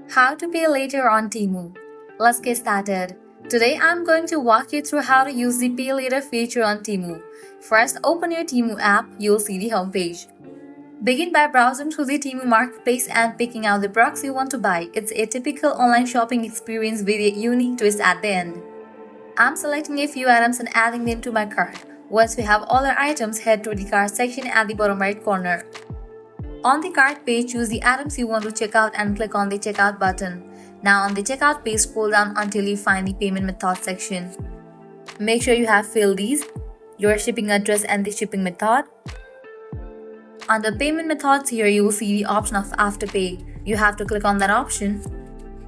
How to pay later on Temu. Let's get started. Today I'm going to walk you through how to use the pay later feature on Temu. First, open your Temu app, you'll see the homepage. Begin by browsing through the Temu marketplace and picking out the products you want to buy. It's a typical online shopping experience with a unique twist at the end. I'm selecting a few items and adding them to my cart. Once you have all your items, head to the cart section at the bottom right corner. On the cart page, choose the items you want to check out and click on the checkout button. Now on the checkout page, scroll down until you find the payment method section. Make sure you have filled these, your shipping address and the shipping method. Under payment methods here, you will see the option of Afterpay. You have to click on that option.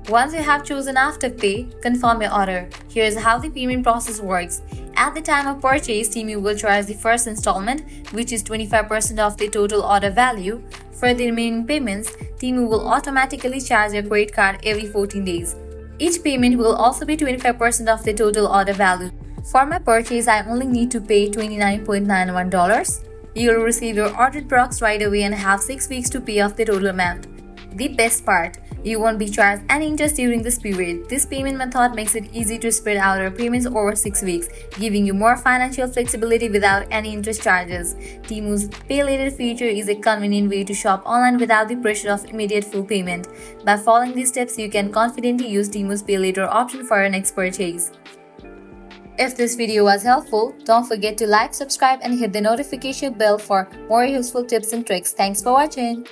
Once you have chosen Afterpay, confirm your order. Here's how the payment process works. At the time of purchase, Temu will charge the first installment, which is 25% of the total order value. For the remaining payments, Temu will automatically charge your credit card every 14 days. Each payment will also be 25% of the total order value. For my purchase, I only need to pay $29.91. You'll receive your ordered products right away and have 6 weeks to pay off the total amount. The best part, you won't be charged any interest during this period. This payment method makes it easy to spread out your payments over 6 weeks, giving you more financial flexibility without any interest charges. Temu's Pay Later feature is a convenient way to shop online without the pressure of immediate full payment. By following these steps, you can confidently use Temu's Pay Later option for your next purchase. If this video was helpful, don't forget to like, subscribe, and hit the notification bell for more useful tips and tricks. Thanks for watching.